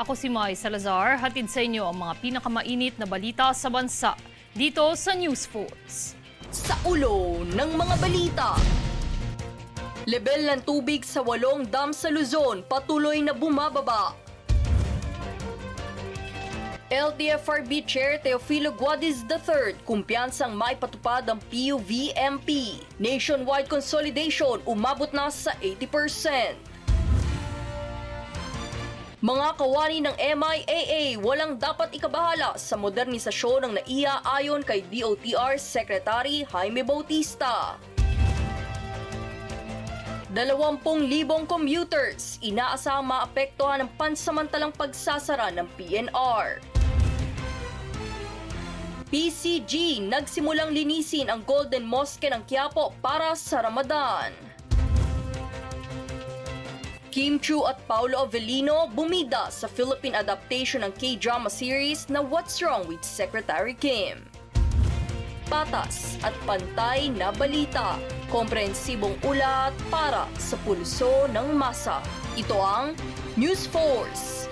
Ako si Mai Salazar, hatid sa inyo ang mga pinakamainit na balita sa bansa dito sa News Force. Sa ulo ng mga balita. Lebel ng tubig sa 8 dam sa Luzon patuloy na bumababa. LTFRB Chair Teofilo Guadis III kumpiyansang maipatupad ang PUVMP. Nationwide consolidation umabot na sa 80%. Mga kawani ng MIAA walang dapat ikabahala sa modernisasyon ng NAIA ayon kay DOTR Secretary Jaime Bautista. 20,000 commuters inaasahang maapektuhan ng pansamantalang pagsasara ng PNR. PCG nagsimulang linisin ang Golden Mosque ng Quiapo para sa Ramadan. Kim Chiu at Paolo Avellino bumida sa Philippine adaptation ng K-drama series na What's Wrong with Secretary Kim. Patas at pantay na balita, komprehensibong ulat para sa pulso ng masa. Ito ang News Force.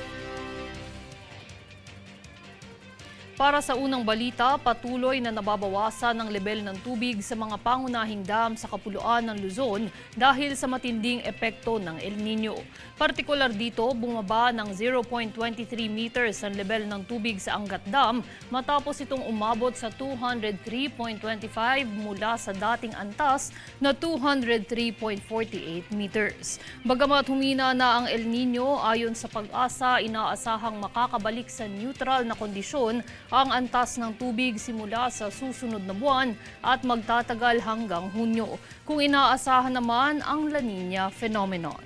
Para sa unang balita, patuloy na nababawasan ang lebel ng tubig sa mga pangunahing dam sa kapuluan ng Luzon dahil sa matinding epekto ng El Nino. Partikular dito, bumaba ng 0.23 meters ang lebel ng tubig sa Angat Dam matapos itong umabot sa 203.25 mula sa dating antas na 203.48 meters. Bagamat humina na ang El Nino, ayon sa Pag-asa, inaasahang makakabalik sa neutral na kondisyon ang antas ng tubig simula sa susunod na buwan at magtatagal hanggang Hunyo, kung inaasahan naman ang La Nina phenomenon.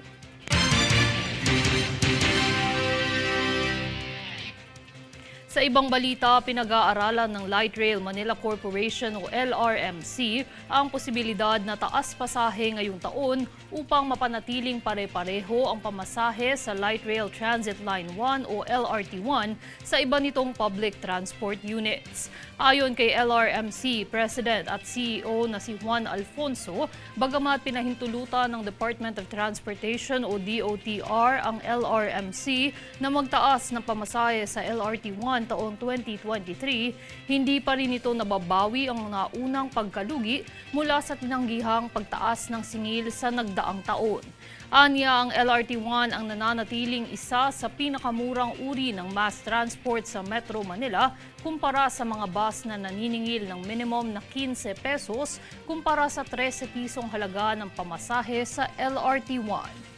Sa ibang balita, pinag-aaralan ng Light Rail Manila Corporation o LRMC ang posibilidad na taas pasahe ngayong taon upang mapanatiling pare-pareho ang pamasahe sa Light Rail Transit Line 1 o LRT1 sa iba nitong public transport units. Ayon kay LRMC President at CEO na si Juan Alfonso, bagamat pinahintulutan ng Department of Transportation o DOTR ang LRMC na magtaas ng pamasahe sa LRT1 taong 2023, hindi pa rin ito nababawi ang naunang pagkalugi mula sa tinanggihang pagtaas ng singil sa nagdaang taon. Anya, ang LRT1 ang nananatiling isa sa pinakamurang uri ng mass transport sa Metro Manila kumpara sa mga bus na naniningil ng minimum na 15 pesos kumpara sa 13 pisong halaga ng pamasahe sa LRT1.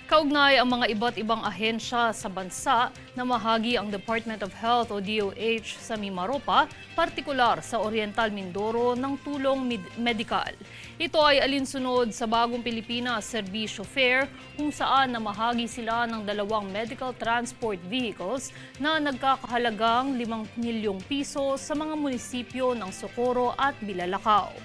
Kaugnay ang mga iba't ibang ahensya sa bansa na mahagi ang Department of Health o DOH sa Mimaropa, partikular sa Oriental Mindoro ng tulong medikal. Ito ay alinsunod sa Bagong Pilipinas Serbisyo Fair kung saan namahagi sila ng 2 medical transport vehicles na nagkakahalagang 5 milyong piso sa mga munisipyo ng Socorro at Bilalacao.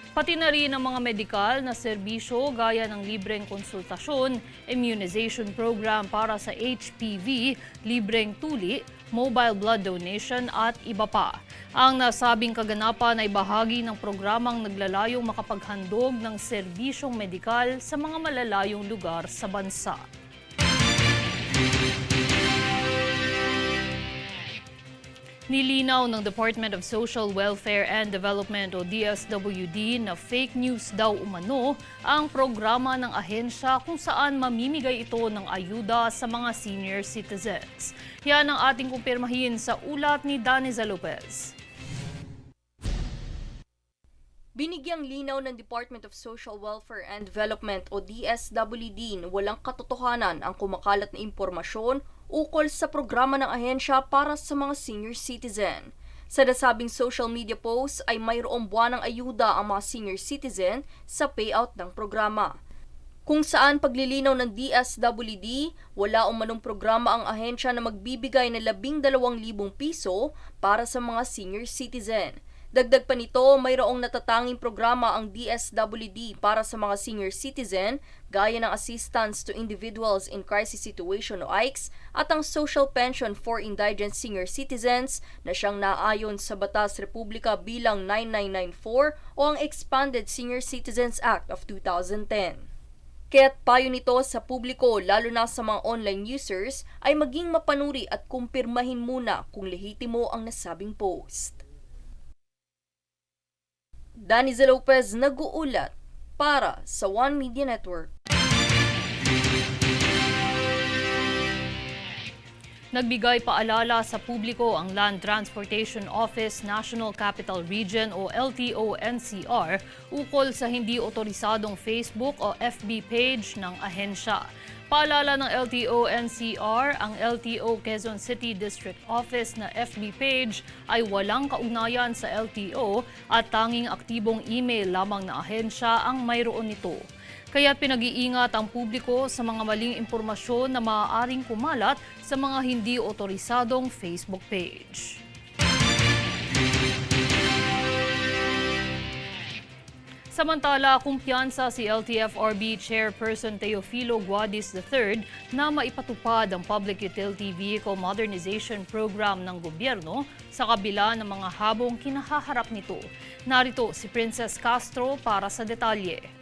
Pati na rin ang mga medikal na serbisyo gaya ng libreng konsultasyon, immunization program para sa HPV, libreng tuli, mobile blood donation at iba pa. Ang nasabing kaganapan ay bahagi ng programang naglalayong makapaghandog ng serbisyong medikal sa mga malalayong lugar sa bansa. Nilinaw ng Department of Social Welfare and Development o DSWD na fake news daw umano ang programa ng ahensya kung saan mamimigay ito ng ayuda sa mga senior citizens. Yan ang ating kumpirmahin sa ulat ni Daniza Lopez. Binigyang linaw ng Department of Social Welfare and Development o DSWD na walang katotohanan ang kumakalat na impormasyon ukol sa programa ng ahensya para sa mga senior citizen. Sa nasabing social media post ay mayroong buwanang ayuda ang mga senior citizen sa payout ng programa. Kung saan paglilinaw ng DSWD, wala umanong programa ang ahensya na magbibigay ng 12,000 piso para sa mga senior citizen. Dagdag pa nito, mayroong natatanging programa ang DSWD para sa mga senior citizen gaya ng Assistance to Individuals in Crisis Situation o AICS at ang Social Pension for Indigent Senior Citizens na siyang naayon sa Batas Republika bilang 9994 o ang Expanded Senior Citizens Act of 2010. Kaya't payo nito sa publiko lalo na sa mga online users ay maging mapanuri at kumpirmahin muna kung lehitimo ang nasabing post. Daniza Lopez nag-uulat para sa One Media Network. Nagbigay paalala sa publiko ang Land Transportation Office National Capital Region o LTO-NCR ukol sa hindi otorisadong Facebook o FB page ng ahensya. Paalala ng LTO-NCR, ang LTO Quezon City District Office na FB page ay walang kaugnayan sa LTO at tanging aktibong email lamang na ahensya ang mayroon nito. Kaya pinag-iingat ang publiko sa mga maling impormasyon na maaaring kumalat sa mga hindi otorisadong Facebook page. Samantala, kumpiyansa si LTFRB Chairperson Teofilo Guadis III na maipatupad ang Public Utility Vehicle Modernization Program ng gobyerno sa kabila ng mga habong kinahaharap nito. Narito si Princess Castro para sa detalye.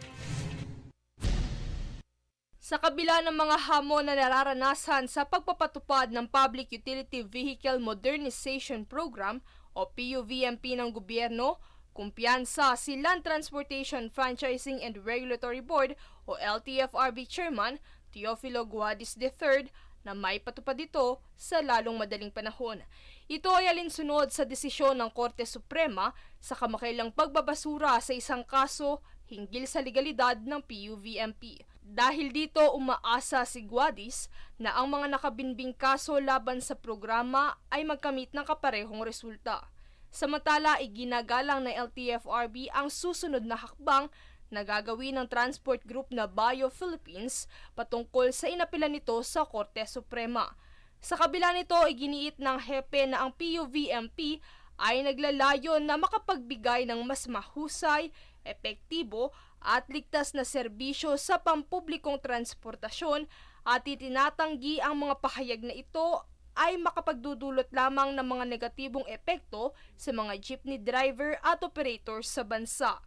Sa kabila ng mga hamon na nararanasan sa pagpapatupad ng Public Utility Vehicle Modernization Program o PUVMP ng gobyerno, kumpiyansa si Land Transportation Franchising and Regulatory Board o LTFRB Chairman Teofilo Guadis III na may patupad ito sa lalong madaling panahon. Ito ay alinsunod sa desisyon ng Korte Suprema sa kamakailang pagbabasura sa isang kaso hinggil sa legalidad ng PUVMP. Dahil dito umaasa si Guadis na ang mga nakabinbing kaso laban sa programa ay magkamit ng kaparehong resulta. Samantala, iginagalang ng LTFRB ang susunod na hakbang na gagawin ng transport group na Bio Philippines patungkol sa inapilan nito sa Korte Suprema. Sa kabila nito, iginiit ng hepe na ang PUVMP ay naglalayon na makapagbigay ng mas mahusay, epektibo at ligtas na serbisyo sa pampublikong transportasyon at itinatanggi ang mga pahayag na ito ay makapagdudulot lamang ng mga negatibong epekto sa mga jeepney driver at operator sa bansa.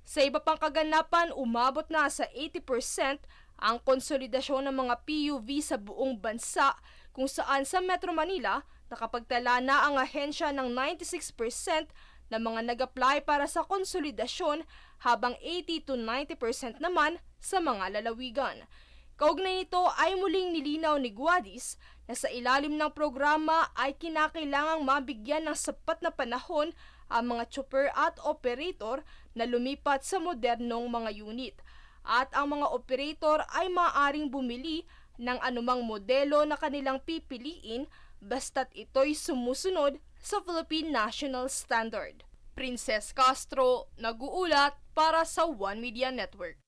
Sa iba pang kaganapan, umabot na sa 80% ang konsolidasyon ng mga PUV sa buong bansa kung saan sa Metro Manila nakapagtala na ang ahensya ng 96% na mga nag-apply para sa konsolidasyon habang 80 to 90% naman sa mga lalawigan. Kaugnay nito ay muling nilinaw ni Guadis na sa ilalim ng programa ay kinakailangang mabigyan ng sapat na panahon ang mga chopper at operator na lumipat sa modernong mga unit at ang mga operator ay maaaring bumili ng anumang modelo na kanilang pipiliin basta't ito'y sumusunod sa Philippine National Standard. Princess Castro, nag-uulat para sa One Media Network.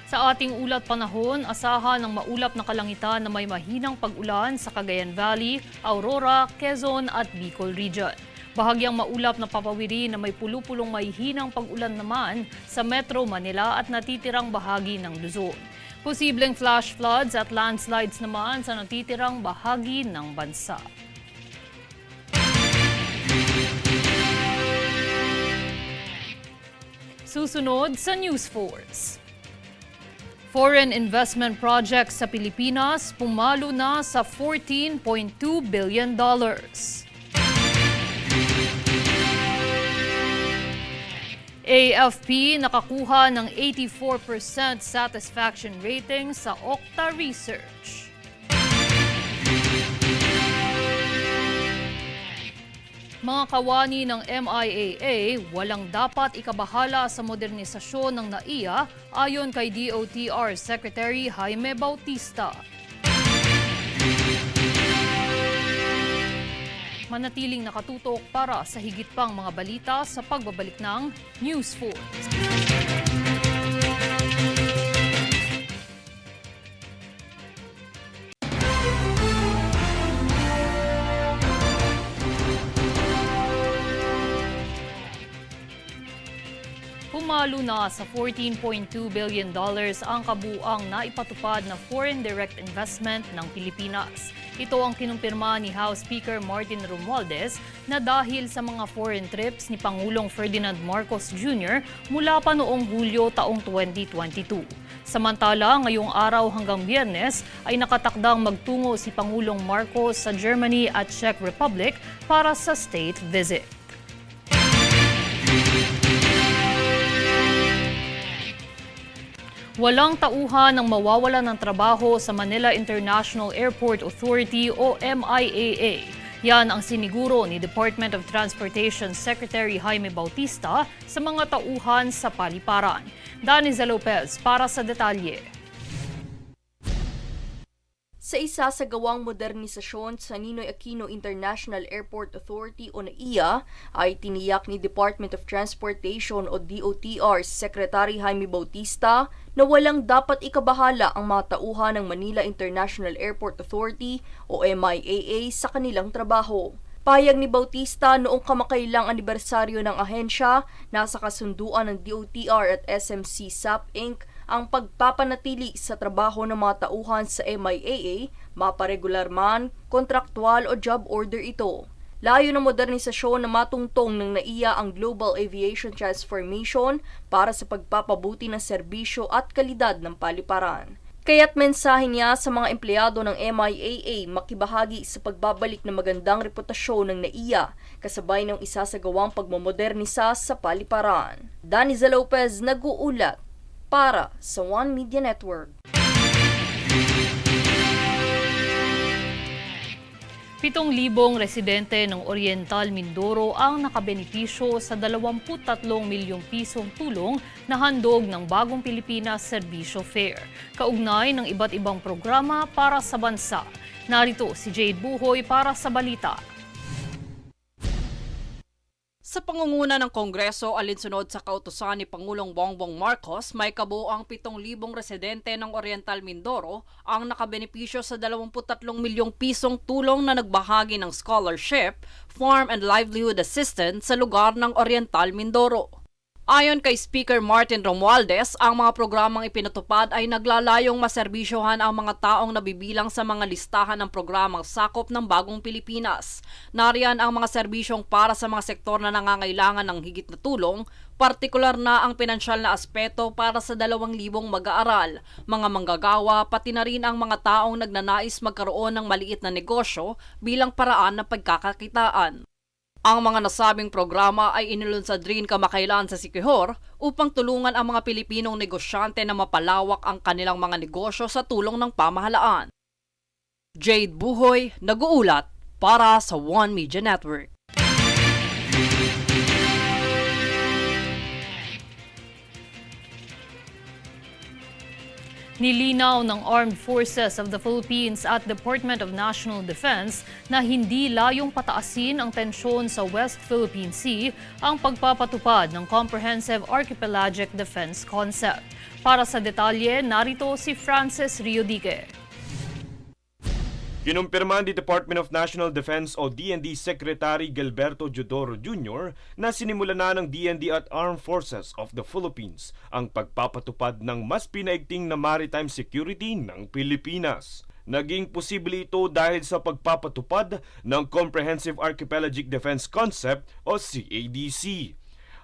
Sa ating ulat panahon, asahan ng maulap na kalangitan na may mahinang pag-ulan sa Cagayan Valley, Aurora, Quezon at Bicol Region. Bahagyang maulap na papawiri na may pulupulong may hinang pag-ulan naman sa Metro Manila at natitirang bahagi ng Luzon. Posibleng flash floods at landslides naman sa natitirang bahagi ng bansa. Susunod sa News Force. Foreign investment projects sa Pilipinas pumalo na sa $14.2 billion. AFP nakakuha ng 84% satisfaction rating sa Okta Research. Mga kawani ng MIAA, walang dapat ikabahala sa modernisasyon ng NAIA ayon kay DOTR Secretary Jaime Bautista. Manatiling nakatutok para sa higit pang mga balita sa pagbabalik ng News Force. Sumalo na sa $14.2 billion ang kabuuang naipatupad na foreign direct investment ng Pilipinas. Ito ang kinumpirma ni House Speaker Martin Romualdez na dahil sa mga foreign trips ni Pangulong Ferdinand Marcos Jr. mula pa noong Hulyo taong 2022. Samantala, ngayong araw hanggang Biyernes ay nakatakdang magtungo si Pangulong Marcos sa Germany at Czech Republic para sa state visit. Walang tauhan ng mawawalan ng trabaho sa Manila International Airport Authority o MIAA. Yan ang siniguro ni Department of Transportation Secretary Jaime Bautista sa mga tauhan sa paliparan. Daniza Lopez para sa detalye. Sa isasagawang modernisasyon sa Ninoy Aquino International Airport Authority o NAIA ay tiniyak ni Department of Transportation o DOTR Secretary Jaime Bautista na walang dapat ikabahala ang mga tauhan ng Manila International Airport Authority o MIAA sa kanilang trabaho. Payag ni Bautista noong kamakailang anibersaryo ng ahensya, nasa kasunduan ng DOTR at SMC SAP Inc. ang pagpapanatili sa trabaho ng mga tauhan sa MIAA, maparegular man, kontraktual o job order ito. Layo ng modernisasyon na matungtong ng NAIA ang Global Aviation Transformation para sa pagpapabuti ng serbisyo at kalidad ng paliparan. Kaya't mensahe niya sa mga empleyado ng MIAA makibahagi sa pagbabalik ng magandang reputasyon ng NAIA kasabay ng isasagawang pagmamodernisa sa paliparan. Daniza Lopez nag-uulat para sa One Media Network. 7,000 residente ng Oriental Mindoro ang nakabenepisyo sa 23 milyong pisong tulong na handog ng Bagong Pilipinas Serbisyo Fair, kaugnay ng iba't ibang programa para sa bansa. Narito si Jade Buhoy para sa balita. Sa pangunguna ng Kongreso alinsunod sa kautusan ni Pangulong Bongbong Marcos, may kabuuang 7,000 residente ng Oriental Mindoro ang nakabenepisyo sa 23 milyong pisong tulong na nagbahagi ng scholarship, farm and livelihood assistance sa lugar ng Oriental Mindoro. Ayon kay Speaker Martin Romualdez, ang mga programang ipinatupad ay naglalayong maserbisyohan ang mga taong nabibilang sa mga listahan ng programang sakop ng Bagong Pilipinas. Nariyan ang mga serbisyong para sa mga sektor na nangangailangan ng higit na tulong, partikular na ang pinansyal na aspeto para sa 2,000 mag-aaral, mga manggagawa, pati na rin ang mga taong nagnanais magkaroon ng maliit na negosyo bilang paraan ng pagkakakitaan. Ang mga nasabing programa ay inilunsad rin kamakailan sa Siquijor upang tulungan ang mga Pilipinong negosyante na mapalawak ang kanilang mga negosyo sa tulong ng pamahalaan. Jade Buhoy, nag-uulat para sa One Media Network. Nilinaw ng Armed Forces of the Philippines at Department of National Defense na hindi layong pataasin ang tensyon sa West Philippine Sea ang pagpapatupad ng Comprehensive Archipelagic Defense Concept. Para sa detalye, narito si Francis Riodique. Kinumpirma ni Department of National Defense o DND Secretary Gilberto Jodoro Jr. na sinimula na ng DND at Armed Forces of the Philippines ang pagpapatupad ng mas pinaigting na maritime security ng Pilipinas. Naging posible ito dahil sa pagpapatupad ng Comprehensive Archipelagic Defense Concept o CADC.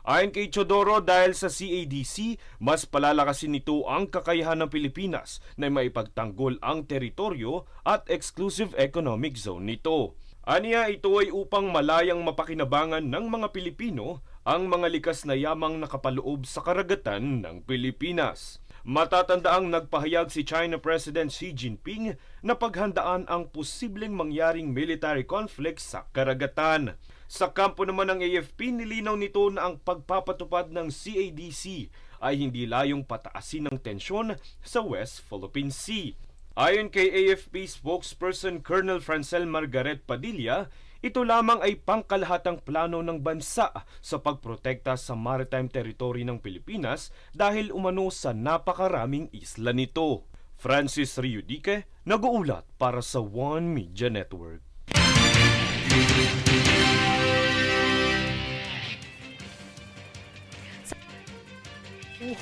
Ayon kay Chodoro, dahil sa CADC, mas palalakasin nito ang kakayahan ng Pilipinas na maipagtanggol ang teritoryo at exclusive economic zone nito. Aniya, ito ay upang malayang mapakinabangan ng mga Pilipino ang mga likas na yamang nakapaloob sa karagatan ng Pilipinas. Matatandaang nagpahayag si China President Xi Jinping na paghandaan ang posibleng mangyaring military conflict sa karagatan. Sa kampo naman ng AFP, nilinaw nito na ang pagpapatupad ng CADC ay hindi layong pataasin ng tensyon sa West Philippine Sea. Ayon kay AFP spokesperson Colonel Francel Margaret Padilla, ito lamang ay pangkalahatang plano ng bansa sa pagprotekta sa maritime territory ng Pilipinas dahil umano sa napakaraming isla nito. Francis Riodique, nag-uulat para sa One Media Network.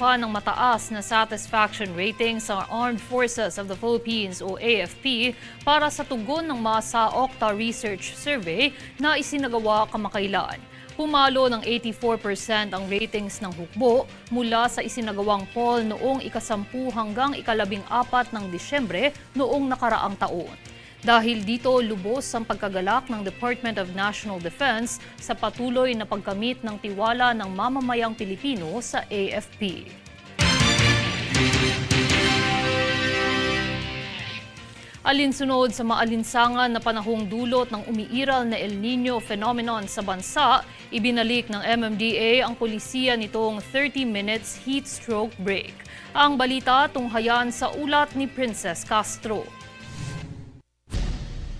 napatukan ng mataas na satisfaction rating sa Armed Forces of the Philippines o AFP para sa tugon ng masa Okta Research Survey na isinagawa kamakailan. Pumalo ng 84% ang ratings ng hukbo mula sa isinagawang poll noong ika-10 hanggang ika-14 ng Disyembre noong nakaraang taon. Dahil dito, lubos ang pagkagalak ng Department of National Defense sa patuloy na pagkamit ng tiwala ng mamamayang Pilipino sa AFP. Alinsunod sa maalinsangan na panahong dulot ng umiiral na El Nino phenomenon sa bansa, ibinalik ng MMDA ang pulisiya nitong 30 minutes heat stroke break. Ang balita tunghayan sa ulat ni Princess Castro.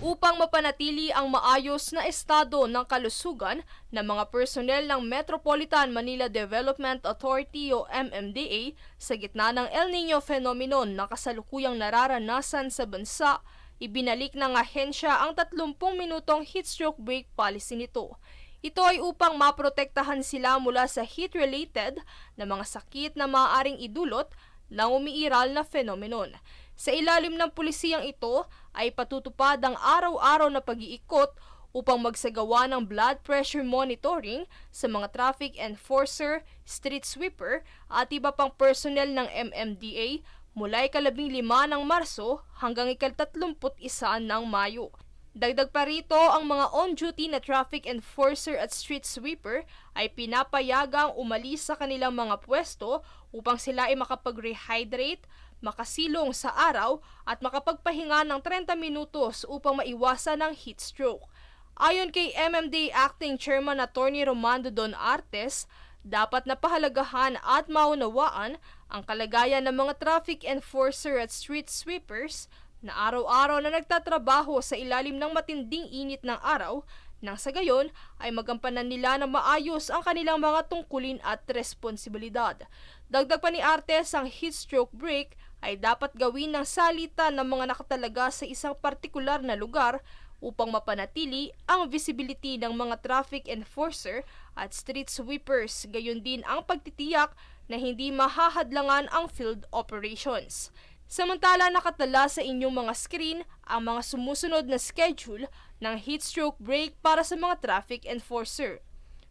Upang mapanatili ang maayos na estado ng kalusugan ng mga personnel ng Metropolitan Manila Development Authority o MMDA sa gitna ng El Nino phenomenon na kasalukuyang nararanasan sa bansa, ibinalik ng ahensya ang 30 minutong heat stroke break policy nito. Ito ay upang maprotektahan sila mula sa heat-related na mga sakit na maaaring idulot ng umiiral na phenomenon. Sa ilalim ng pulisiyang ito ay patutupad ang araw-araw na pag-iikot upang magsagawa ng blood pressure monitoring sa mga traffic enforcer, street sweeper at iba pang personnel ng MMDA mula ika-15 ng Marso hanggang ika-31 ng Mayo. Dagdag pa rito, ang mga on-duty na traffic enforcer at street sweeper ay pinapayagang umalis sa kanilang mga pwesto upang sila ay makapag-rehydrate, makasilong sa araw at makapagpahinga ng 30 minutos upang maiwasan ang heat stroke. Ayon kay MMDA Acting Chairman Attorney Romando Don Artes, dapat napahalagahan at maunawaan ang kalagayan ng mga traffic enforcer at street sweepers na araw-araw na nagtatrabaho sa ilalim ng matinding init ng araw nang sa gayon ay magampanan nila na maayos ang kanilang mga tungkulin at responsibilidad. Dagdag pa ni Artes, ang heat stroke break ay dapat gawin ng salitan ng mga nakatalaga sa isang partikular na lugar upang mapanatili ang visibility ng mga traffic enforcer at street sweepers, gayon din ang pagtitiyak na hindi mahahadlangan ang field operations. Samantala, nakatala sa inyong mga screen ang mga sumusunod na schedule ng heat stroke break para sa mga traffic enforcer.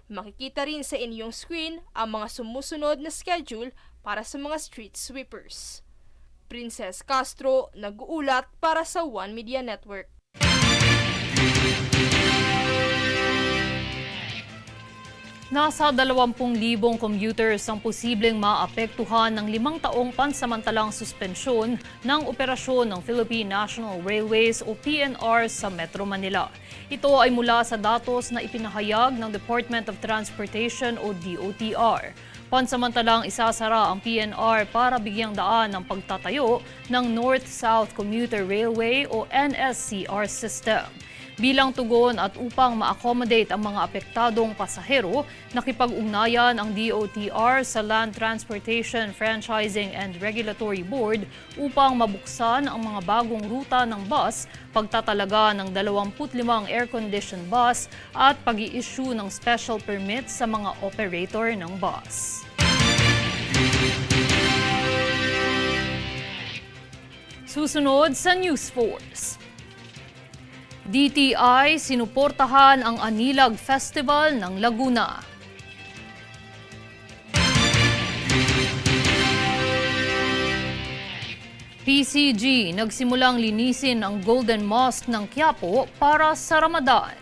Makikita rin sa inyong screen ang mga sumusunod na schedule para sa mga street sweepers. Princess Castro, nag-uulat para sa One Media Network. Nasa 20,000 commuters ang posibleng maapektuhan ng 5 taong pansamantalang suspensyon ng operasyon ng Philippine National Railways o PNR sa Metro Manila. Ito ay mula sa datos na ipinahayag ng Department of Transportation o DOTR. Pansamantalang isasara ang PNR para bigyang daan ng pagtatayo ng North-South Commuter Railway o NSCR system. Bilang tugon at upang ma-accommodate ang mga apektadong pasahero, nakipag-ugnayan ang DOTR sa Land Transportation Franchising and Regulatory Board upang mabuksan ang mga bagong ruta ng bus, pagtatalaga ng 25 air-conditioned bus at pag-i-issue ng special permit sa mga operator ng bus. Susunod sa News Force. DTI sinuportahan ang Anilag Festival ng Laguna. PCG nagsimulang linisin ang Golden Mosque ng Quiapo para sa Ramadan.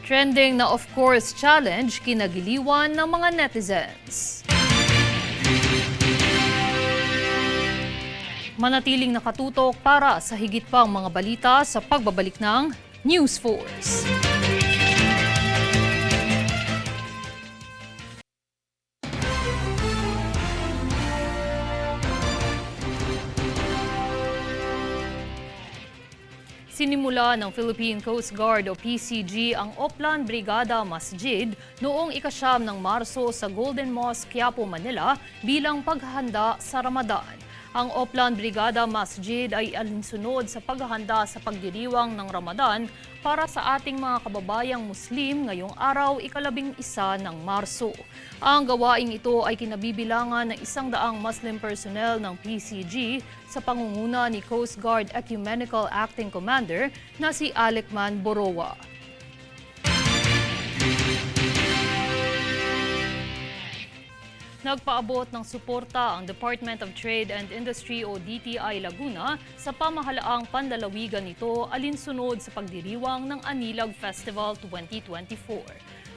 Trending na of course challenge kinagiliwan ng mga netizens. Manatiling nakatutok para sa higit pang mga balita sa pagbabalik ng News Force. Sinimula ng Philippine Coast Guard o PCG ang Oplan Brigada Masjid noong ika-9 ng Marso sa Golden Mosque, Quiapo, Manila bilang paghahanda sa Ramadan. Ang Oplan Brigada Masjid ay alinsunod sa paghahanda sa pagdiriwang ng Ramadan para sa ating mga kababayang Muslim ngayong araw, 11 ng Marso. Ang gawaing ito ay kinabibilangan ng 100 Muslim personnel ng PCG sa pangunguna ni Coast Guard Ecumenical Acting Commander na si Alecman Borowa. Nagpaabot ng suporta ang Department of Trade and Industry o DTI Laguna sa pamahalaang panlalawigan nito alinsunod sa pagdiriwang ng Anilag Festival 2024.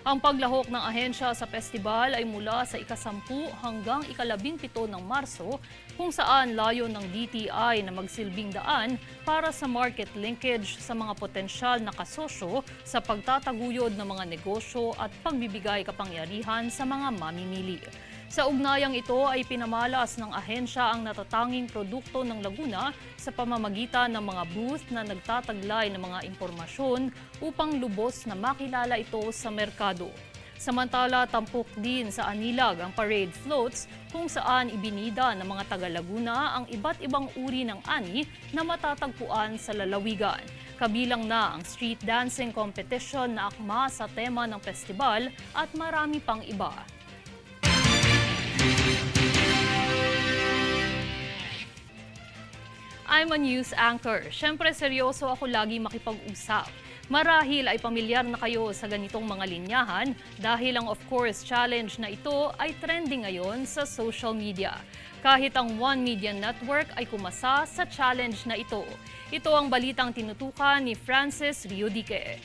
Ang paglahok ng ahensya sa festival ay mula sa ika-10 hanggang ika-17 ng Marso, kung saan layo ng DTI na magsilbing daan para sa market linkage sa mga potensyal na kasosyo sa pagtataguyod ng mga negosyo at pagbibigay kapangyarihan sa mga mamimili. Sa ugnayang ito ay pinamalas ng ahensya ang natatanging produkto ng Laguna sa pamamagitan ng mga booth na nagtataglay ng mga impormasyon upang lubos na makilala ito sa merkado. Samantala, tampok din sa Anilag ang parade floats kung saan ibinida ng mga taga-Laguna ang iba't ibang uri ng ani na matatagpuan sa lalawigan. Kabilang na ang street dancing competition na akma sa tema ng festival at marami pang iba. I'm a news anchor. Siyempre, seryoso ako lagi makipag-usap. Marahil ay pamilyar na kayo sa ganitong mga linyahan dahil ang Of Course Challenge na ito ay trending ngayon sa social media. Kahit ang One Media Network ay kumasa sa challenge na ito. Ito ang balitang tinutukan ni Francis Riodique.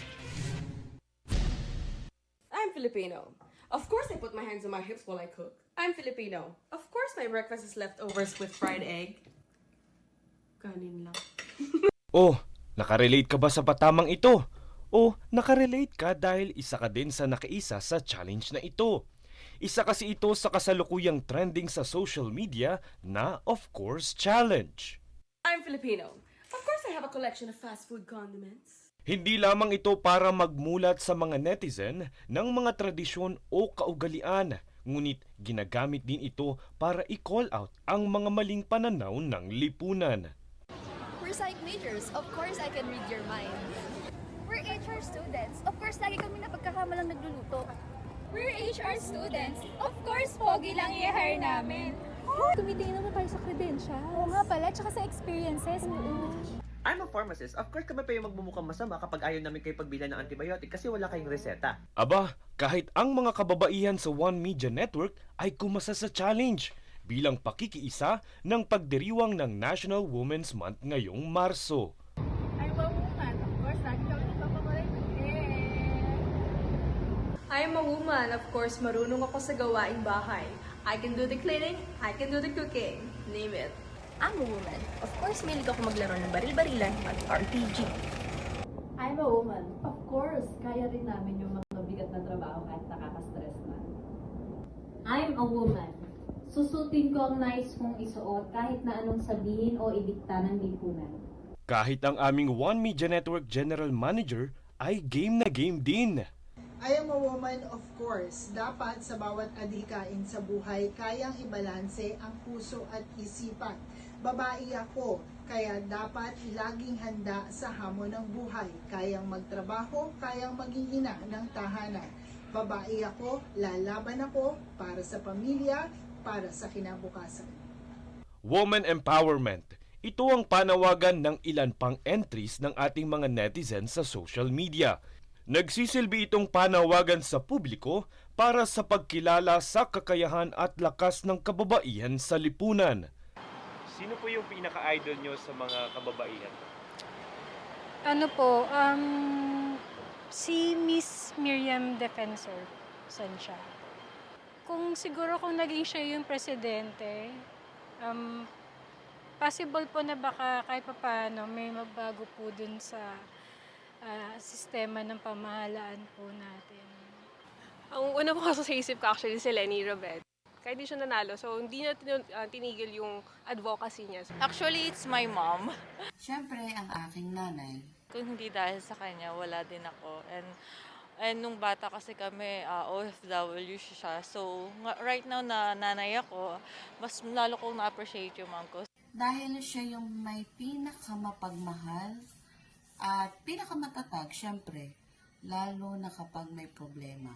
I'm Filipino. Of course I put my hands on my hips while I cook. I'm Filipino. Of course my breakfast is leftovers with fried egg. Kanin lang. Oh, nakarelate ka ba sa patamang ito? O nakarelate ka dahil isa ka din sa nakaisa sa challenge na ito? Isa kasi ito sa kasalukuyang trending sa social media na Of Course Challenge. I'm Filipino. Of course I have a collection of fast food condiments. Hindi lamang ito para magmulat sa mga netizen ng mga tradisyon o kaugalian, ngunit ginagamit din ito para i-call out ang mga maling pananaw ng lipunan. We're psych majors. Of course, I can read your mind. We're HR students. Of course, lagi kami napagkakamalang nagluluto. We're HR students. Of course, pogi lang i-hire namin. Tumitingin naman tayo sa credentials. Oo nga pala, tsaka sa experiences. I'm a pharmacist. Of course, kami pa yung magmumukhang masama kapag ayaw namin kayo pagbilan ng antibiotic kasi wala kayong reseta. Aba, kahit ang mga kababaihan sa One Media Network ay kumasa sa challenge bilang pakikiisa ng pagdiriwang ng National Women's Month ngayong Marso. I'm a woman. Of course, lagi kami nagpapamalay. I'm a woman. Of course, marunong ako sa gawaing bahay. I can do the cleaning, I can do the cooking. Name it. I'm a woman. Of course, mahilig ako maglaro ng baril-barilan at RPG. I'm a woman. Of course, kaya rin namin yung mga mabigat na trabaho kahit nakaka-stress na. I'm a woman. Susutin ko ang nais kong isuot kahit na anong sabihin o idikta ng lipunan. Kahit ang aming One Media Network General Manager ay game na game din. I am a woman, of course. Dapat sa bawat adhikain sa buhay, kayang ibalanse ang puso at isipan. Babae ako, kaya dapat laging handa sa hamon ng buhay. Kayang magtrabaho, kayang maging ina ng tahanan. Babae ako, lalaban ako para sa pamilya, para sa kinabukasan. Woman Empowerment. Ito ang panawagan ng ilan pang entries ng ating mga netizens sa social media. Nagsisilbi itong panawagan sa publiko para sa pagkilala sa kakayahan at lakas ng kababaihan sa lipunan. Sino po yung pinaka-idol nyo sa mga kababaihan? Ano po, si Miss Miriam Defensor. San siya? Kung naging siya yung presidente, possible po na baka kahit papaano may mabago po dun sa sistema ng pamahalaan po natin. Ang una po kasi sa isip ko actually si Leni Robet. Kahit di siya nanalo, so hindi na tinigil yung advocacy niya. Actually, it's my mom. Siyempre, ang aking nanay. Kung hindi dahil sa kanya, wala din ako. And nung bata kasi kami, OFW siya. So, right now na nanay ako, mas lalo kong na-appreciate yung mom ko. dahil siya yung may pinakamapagmahal at pinakamatatag, syempre, lalo na kapag may problema.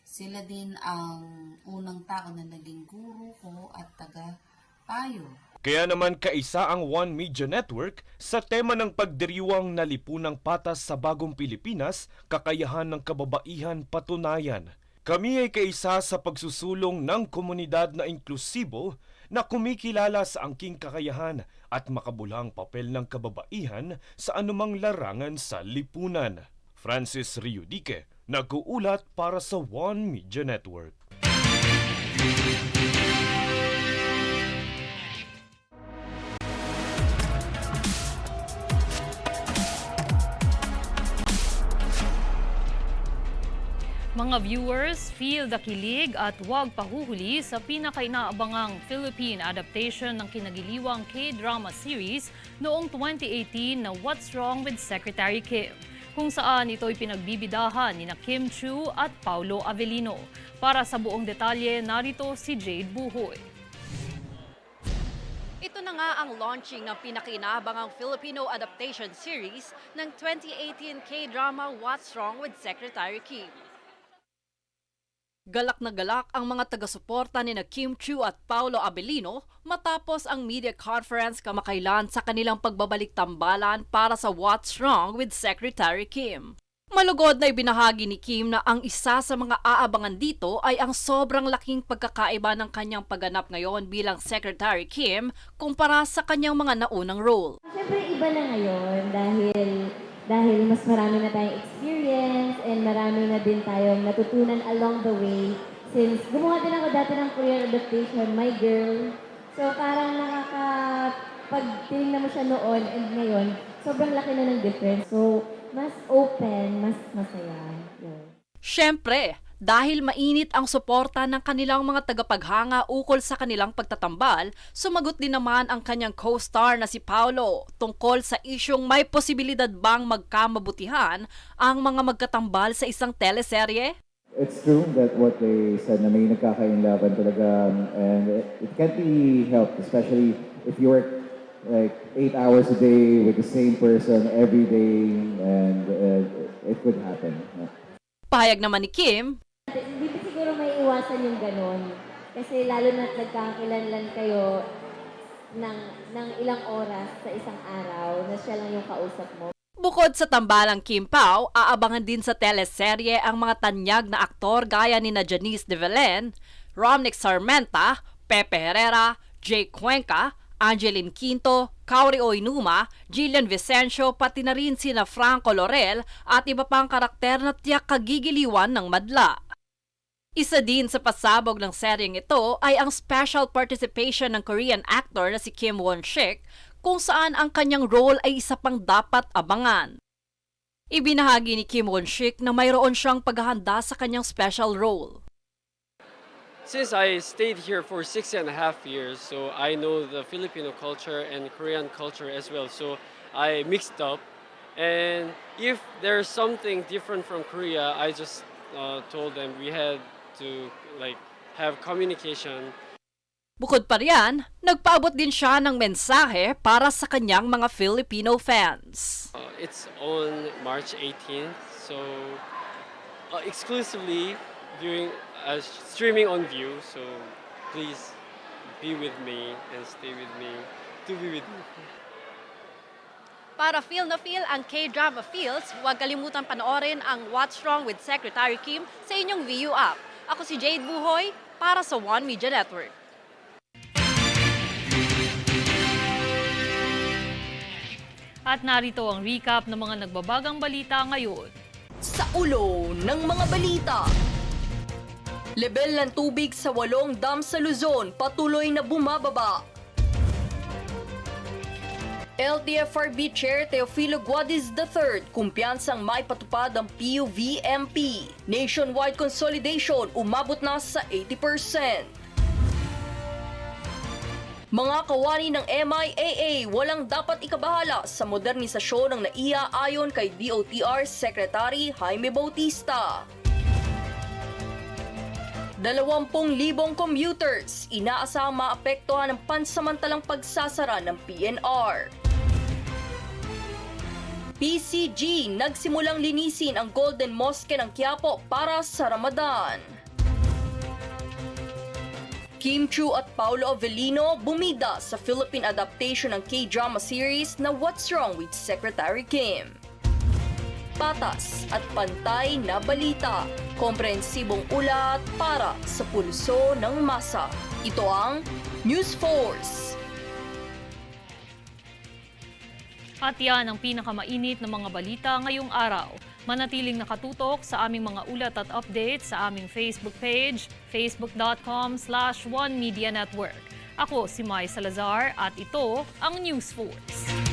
Sila din ang unang tao na naging guro ko at taga-payo. Kaya naman kaisa ang One Media Network sa tema ng pagdiriwang na lipunang patas sa bagong Pilipinas, kakayahan ng kababaihan patunayan. Kami ay kaisa sa pagsusulong ng komunidad na inklusibo na kumikilala sa angking kakayahan at makabuluhang papel ng kababaihan sa anumang larangan sa lipunan. Francis Riudique, nag-uulat para sa One Media Network. Mga viewers, feel the kilig at huwag pahuhuli sa pinakainaabangang Philippine adaptation ng kinagiliwang K-drama series noong 2018 na What's Wrong with Secretary Kim, kung saan ito'y pinagbibidahan ni Kim Chiu at Paulo Avellino. Para sa buong detalye, narito si Jade Buhoy. Ito na nga ang launching ng pinakainabangang Filipino adaptation series ng 2018 K-drama What's Wrong with Secretary Kim. Galak na galak ang mga taga-suporta ni Kim Chiu at Paulo Avellino matapos ang media conference kamakailan sa kanilang pagbabalik tambalan para sa What's Wrong with Secretary Kim. Malugod na ibinahagi ni Kim na ang isa sa mga aabangan dito ay ang sobrang laking pagkakaiba ng kanyang pagganap ngayon bilang Secretary Kim kumpara sa kanyang mga naunang role. Siyempre iba na ngayon dahil mas marami na tayong experience and marami na din tayong natutunan along the way. Since gumawa din ako dati ng Korean adaptation, My Girl. So parang pag tinignan mo siya noon and ngayon, sobrang laki na ng difference. So mas open, mas masaya. Yun. Siyempre, dahil mainit ang suporta ng kanilang mga tagapaghanga ukol sa kanilang pagtatambal, sumagot din naman ang kanyang co-star na si Paulo tungkol sa isyong may posibilidad bang magkamabutihan ang mga magkatambal sa isang teleserye? It's true that what they said na may nagkakainlaban talaga and it can't be helped, especially if you work like 8 hours a day with the same person every day and it could happen. Pahayag naman ni Kim, hindi pa siguro may iwasan yung ganon. Kasi lalo na nagkakakilanlan kayo ng ilang oras sa isang araw na siya lang yung kausap mo. bukod sa tambalang Kim Pao, aabangan din sa teleserye ang mga tanyag na aktor gaya ni Janice de Belen, Romnick Sarmenta, Pepe Herrera, Jake Cuenca, Angeline Quinto, Kauri Oinuma, Jillian Vicencio, pati na rin sina Franco Laurel at iba pang karakter na tiyak kagigiliwan ng madla. Isa din sa pasabog ng seryeng ito ay ang special participation ng Korean actor na si Kim Won-shik, kung saan ang kanyang role ay isa pang dapat abangan. Ibinahagi ni Kim Won-shik na mayroon siyang paghahanda sa kanyang special role. Since I stayed here for 6.5 years, so I know the Filipino culture and Korean culture as well. So I mixed up, and if there's something different from Korea, I just told them we had to have communication. Bukod pa riyan, nagpaabot din siya ng mensahe para sa kanyang mga Filipino fans. It's on March 18th, so exclusively streaming on View, so please be with me and stay with me to be with me. Para feel na feel ang K-drama feels, huwag kalimutan panoorin ang What's Wrong with Secretary Kim sa inyong VU app. Ako si Jade Buhoy para sa One Media Network. At narito ang recap ng mga nagbabagang balita ngayon. Sa ulo ng mga balita. Level ng tubig sa 8 dam sa Luzon patuloy na bumababa. LTFRB Chair Teofilo Guadiz III, kumpiyansang maipatupad ang PUVMP. Nationwide consolidation umabot na sa 80%. Mga kawani ng MIAA walang dapat ikabahala sa modernisasyon ng NAIA ayon kay DOTR Secretary Jaime Bautista. 20,000 commuters inaasahang maapektuhan ng pansamantalang pagsasara ng PNR. PCG nagsimulang linisin ang Golden Mosque ng Quiapo para sa Ramadan. Kim Chiu at Paolo Avellino bumida sa Philippine adaptation ng K-drama series na What's Wrong with Secretary Kim. Patas at pantay na balita, komprehensibong ulat para sa pulso ng masa. Ito ang News Force. At yan ang pinakamainit na mga balita ngayong araw. Manatiling nakatutok sa aming mga ulat at updates sa aming Facebook page, facebook.com/OneMediaNetwork. Ako si Mai Salazar at ito ang News Force.